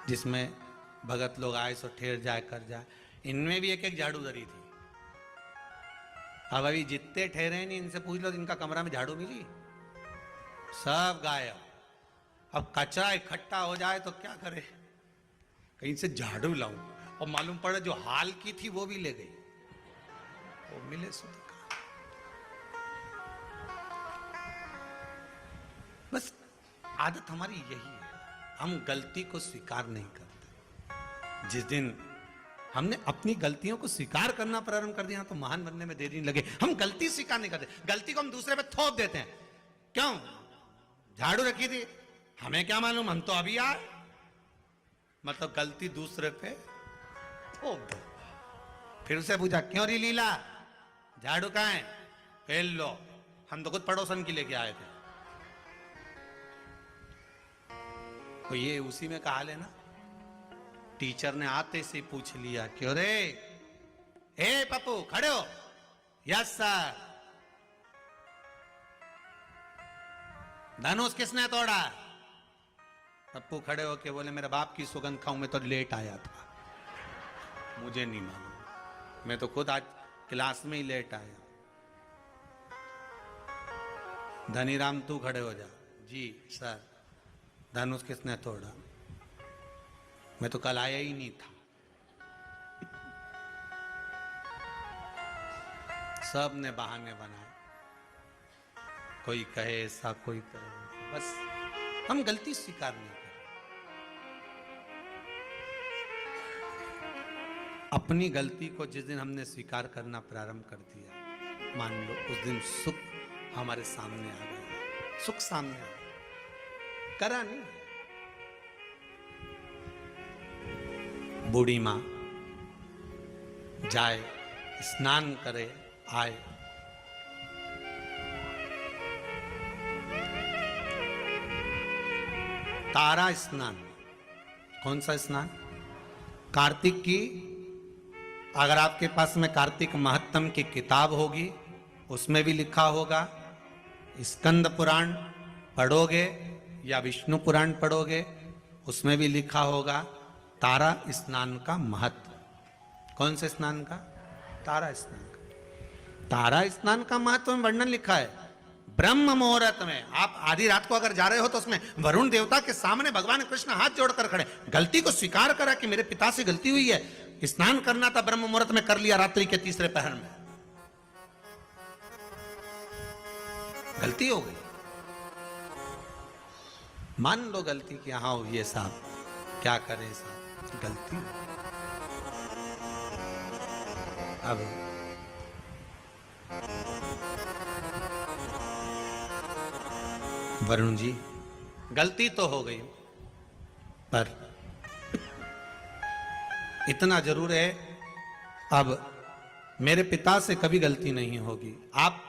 जिसमें भगत लोग आए सो ठेर जाए कर जाए, इनमें भी एक एक झाड़ू धरी थी। अब अभी जितने ठहरे नहीं, इनसे पूछ लो इनका कमरा में झाड़ू मिली? सब गायब। अब कचरा इकट्ठा हो जाए तो क्या करे, कहीं से झाड़ू लाऊं, और मालूम पड़े जो हाल की थी वो भी ले गई, वो मिले सो बस आदत हमारी यही है, हम गलती को स्वीकार नहीं करते। जिस दिन हमने अपनी गलतियों को स्वीकार करना प्रारंभ कर दिया तो महान बनने में देरी नहीं लगे। हम गलती स्वीकार नहीं करते, गलती को हम दूसरे पे थोप देते हैं। क्यों? झाड़ू रखी थी, हमें क्या मालूम, हम तो अभी आए, मतलब गलती दूसरे पे थोप दो। फिर से पूछा क्यों री लीला, झाड़ू कहाँ है? फेल लो, हम तो खुद पड़ोसन की लेके आए थे। तो ये उसी में कहा लेना, टीचर ने आते से पूछ लिया क्यों रे, हे पप्पू खड़े हो? Yes sir. धनुष किसने तोड़ा? पप्पू खड़े हो के बोले मेरे बाप की सुगंध खाऊं, मैं तो लेट आया था, मुझे नहीं मालूम, मैं तो खुद आज क्लास में ही लेट आया। धनीराम तू खड़े हो जा। जी सर। धनुष किसने तोड़ा? मैं तो कल आया ही नहीं था। सब ने बहाने बनाए, कोई कहे ऐसा, कोई कहे, बस हम गलती स्वीकार नहीं करते। अपनी गलती को जिस दिन हमने स्वीकार करना प्रारंभ कर दिया, मान लो उस दिन सुख हमारे सामने आ गया, सुख सामने आ गया, करा नहीं। बूढ़ी मां जाए, स्नान करे, आए, तारा स्नान। कौन सा स्नान? कार्तिक की, अगर आपके पास में कार्तिक महत्तम की किताब होगी उसमें भी लिखा होगा, स्कंद पुराण पढ़ोगे या विष्णु पुराण पढ़ोगे उसमें भी लिखा होगा तारा स्नान का महत्व। कौन से स्नान का? तारा स्नान का। तारा स्नान का महत्व में वर्णन लिखा है ब्रह्म मुहूर्त में। आप आधी रात को अगर जा रहे हो तो उसमें वरुण देवता के सामने भगवान कृष्ण हाथ जोड़कर खड़े, गलती को स्वीकार करा कि मेरे पिता से गलती हुई है, स्नान करना था ब्रह्म मुहूर्त में, कर लिया रात्रि के तीसरे पहर में, गलती हो गई, मान लो गलती की, हाँ ये साहब क्या करें साहब, गलती। अब वरुण जी गलती तो हो गई, पर इतना जरूर है अब मेरे पिता से कभी गलती नहीं होगी, आप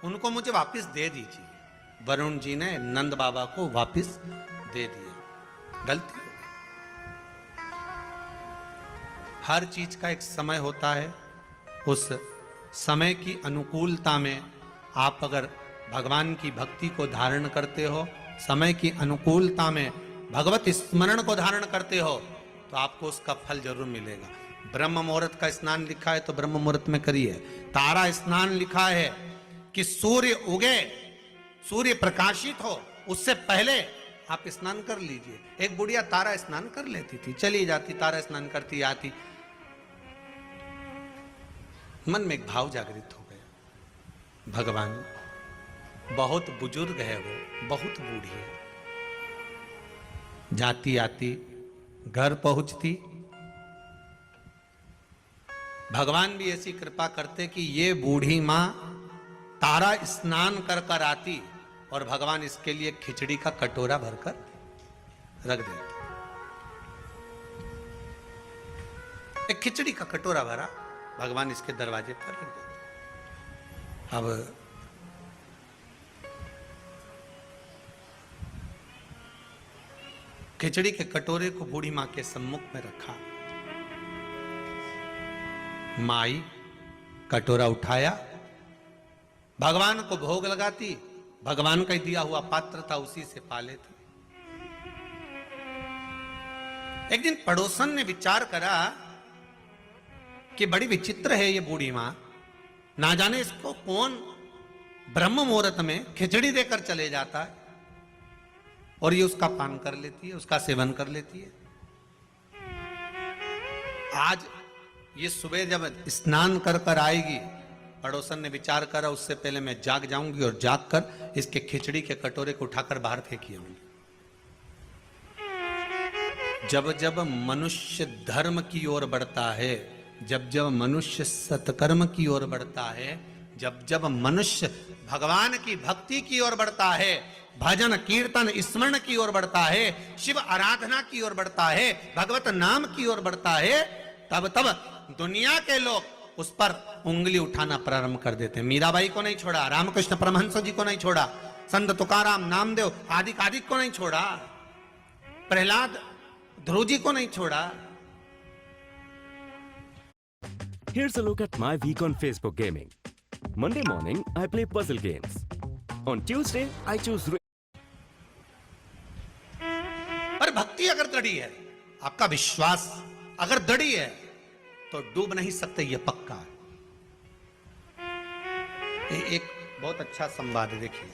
उनको मुझे वापस दे दीजिए। वरुण जी ने नंद बाबा को वापस दे दिया। गलती, हर चीज का एक समय होता है, उस समय की अनुकूलता में आप अगर भगवान की भक्ति को धारण करते हो, समय की अनुकूलता में भगवत स्मरण को धारण करते हो, तो आपको उसका फल जरूर मिलेगा। ब्रह्म मुहूर्त का स्नान लिखा है तो ब्रह्म मुहूर्त में करिए। तारा स्नान लिखा है कि सूर्य उगे, सूर्य प्रकाशित हो उससे पहले आप स्नान कर लीजिए। एक बुढ़िया तारा स्नान कर लेती थी, चली जाती, तारा स्नान करती आती, मन में एक भाव जागृत हो गया, भगवान बहुत बुजुर्ग है, वो बहुत बूढ़ी है, जाती आती घर पहुंचती, भगवान भी ऐसी कृपा करते कि ये बूढ़ी मां तारा स्नान कर कर आती और भगवान इसके लिए खिचड़ी का कटोरा भरकर रख देते। एक खिचड़ी का कटोरा भरा, भगवान इसके दरवाजे पर रख देते। अब खिचड़ी के कटोरे को बूढ़ी मां के सम्मुख में रखा, माई कटोरा उठाया, भगवान को भोग लगाती, भगवान का दिया हुआ पात्र था उसी से पा लेती। एक दिन पड़ोसन ने विचार करा कि बड़ी विचित्र है ये बूढ़ी मां, ना जाने इसको कौन ब्रह्म मुहूर्त में खिचड़ी देकर चले जाता है और ये उसका पान कर लेती है, उसका सेवन कर लेती है। आज ये सुबह जब स्नान कर कर आएगी, पड़ोसन ने विचार करा उससे पहले मैं जाग जाऊंगी और जाग कर इसके खिचड़ी के कटोरे को उठाकर बाहर फेंकी आऊंगी। जब जब मनुष्य धर्म की ओर बढ़ता है, जब जब मनुष्य सत्कर्म की ओर बढ़ता है, जब जब मनुष्य भगवान की भक्ति की ओर बढ़ता है, भजन कीर्तन स्मरण की ओर बढ़ता है, शिव आराधना की ओर बढ़ता है, भगवत नाम की ओर बढ़ता है, तब तब दुनिया के लोग उस पर उंगली उठाना प्रारंभ कर देते हैं। मीराबाई को नहीं छोड़ा, रामकृष्ण परमहंस जी को नहीं छोड़ा, संत तुकाराम, नामदेव आदिक आदिक को नहीं छोड़ा, प्रहलाद ध्रुव जी को नहीं छोड़ा। Here's a look at my week on Facebook gaming. Monday morning, I play puzzle games. On Tuesday, I choose. पर भक्ति अगर दृढ़ी है, आपका विश्वास अगर दृढ़ी है, तो डूब नहीं सकते, ये पक्का है। एक बहुत अच्छा संवाद है, देखिए।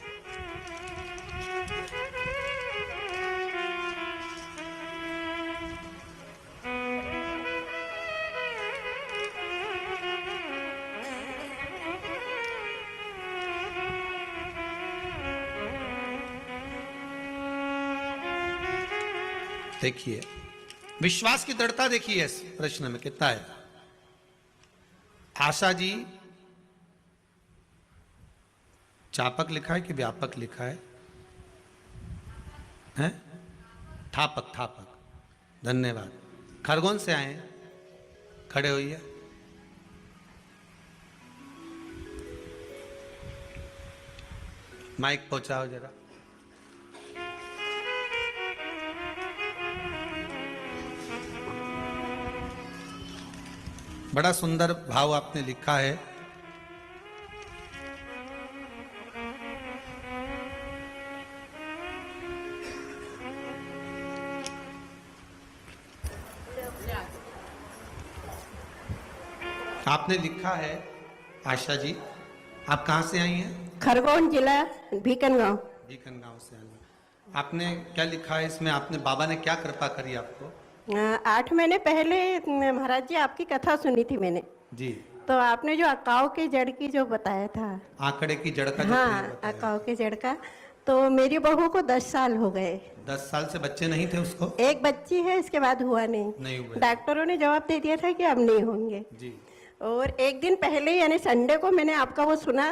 देखिए विश्वास की दृढ़ता देखिए इस प्रश्न में कितना है। आशा जी, चापक लिखा है कि व्यापक लिखा है? हैं? थापक, थापक, धन्यवाद। खरगोन से आए हैं, खड़े होइए। माइक पहुंचाओ जरा। बड़ा सुंदर भाव आपने लिखा है। आपने लिखा है, आशा जी, आप कहां से आई हैं? खरगोन जिला भीकनगांव। भीकनगांव से आई हैं। आपने क्या लिखा है इसमें? आपने बाबा ने क्या कृपा करी आपको? 8 महीने पहले महाराज जी आपकी कथा सुनी थी मैंने जी। तो आपने जो अकाव के जड़ की जो बताया था, आंकड़े की जड़ का जो हाँ, अकाव के जड़ का, तो मेरी बहू को 10 साल हो गए। 10 साल से बच्चे नहीं थे उसको? एक बच्ची है, इसके बाद हुआ नहीं हुआ। डॉक्टरों ने जवाब दे दिया था कि अब नहीं होंगे जी। और एक दिन पहले यानी संडे को मैंने आपका वो सुना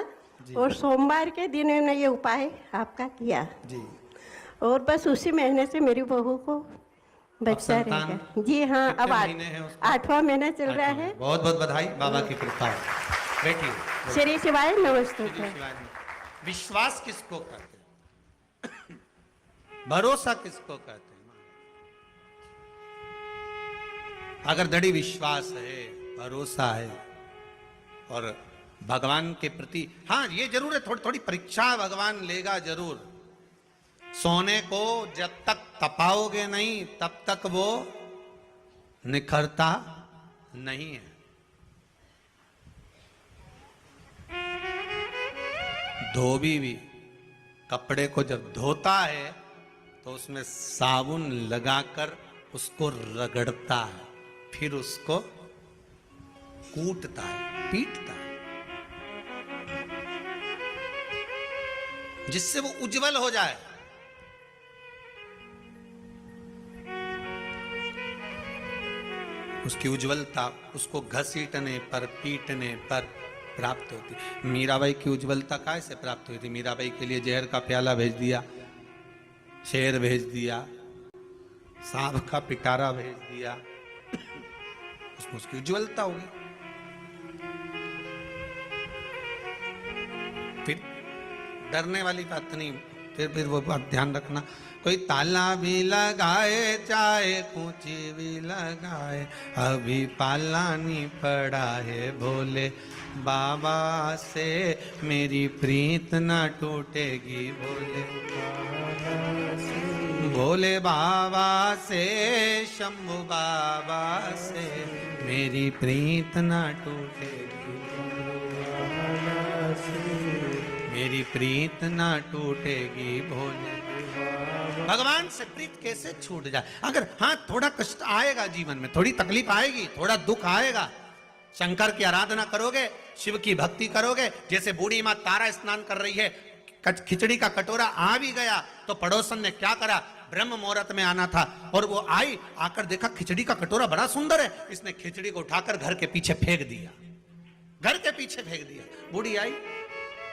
और सोमवार के दिन मैंने ये उपाय आपका किया जी। और बस उसी महीने से मेरी बहू को बच्चा रहेगा। जी हाँ, अब 8वां महीना चल रहा है। बहुत बहुत बधाई, बाबा की कृपा है। बैठिए। श्री शिवाय नमस्ते। विश्वास किसको कहते हैं? भरोसा किसको कहते हैं? अगर दृढ़ विश्वास है, भरोसा है और भगवान के प्रति, हाँ ये जरूर है, थोड़ी थोड़ी परीक्षा भगवान लेगा जरूर। सोने को जब तक तपाओगे नहीं तब तक वो निखरता नहीं है। धोबी भी कपड़े को जब धोता है तो उसमें साबुन लगाकर उसको रगड़ता है, फिर उसको कूटता है, पीटता है, जिससे वो उज्जवल हो जाए। उसकी उज्जवलता उसको घसीटने पर, पीटने पर प्राप्त होती। मीराबाई की उज्जवलता कैसे प्राप्त हुई थी? मीराबाई के लिए जहर का प्याला भेज दिया, शेर भेज दिया, सांप का पिटारा भेज दिया, उसमें उसकी उज्जवलता होगी। फिर डरने वाली बात नहीं, फिर वो बात ध्यान रखना, कोई ताला भी लगाए चाहे कूची भी लगाए, अभी पाला नहीं पड़ा है, भोले बाबा से मेरी प्रीत ना टूटेगी, भोले बाबा से भोले बाबा से, शंभु बाबा से मेरी प्रीत ना टूटेगी, मेरी प्रीत ना टूटेगी भोले। भगवान से प्रीत कैसे छूट जाए? अगर हाँ थोड़ा कष्ट आएगा जीवन में, थोड़ी तकलीफ आएगी, थोड़ा दुख आएगा, शंकर की आराधना करोगे, शिव की भक्ति करोगे, जैसे बूढ़ी माँ तारा स्नान कर रही है, खिचड़ी का कटोरा आ भी गया तो पड़ोसन ने क्या करा, ब्रह्म मुहूर्त में आना था और वो आई, आकर देखा खिचड़ी का कटोरा बड़ा सुंदर है, इसने खिचड़ी को उठाकर घर के पीछे फेंक दिया, घर के पीछे फेंक दिया। बूढ़ी आई,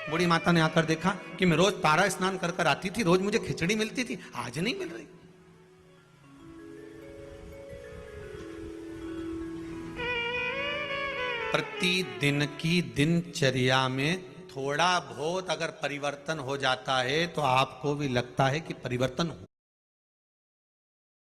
बूढ़ी माता ने आकर देखा कि मैं रोज तारा स्नान कर कर आती थी, रोज मुझे खिचड़ी मिलती थी, आज नहीं मिल रही। प्रतिदिन की दिनचर्या में थोड़ा बहुत अगर परिवर्तन हो जाता है तो आपको भी लगता है कि परिवर्तन हो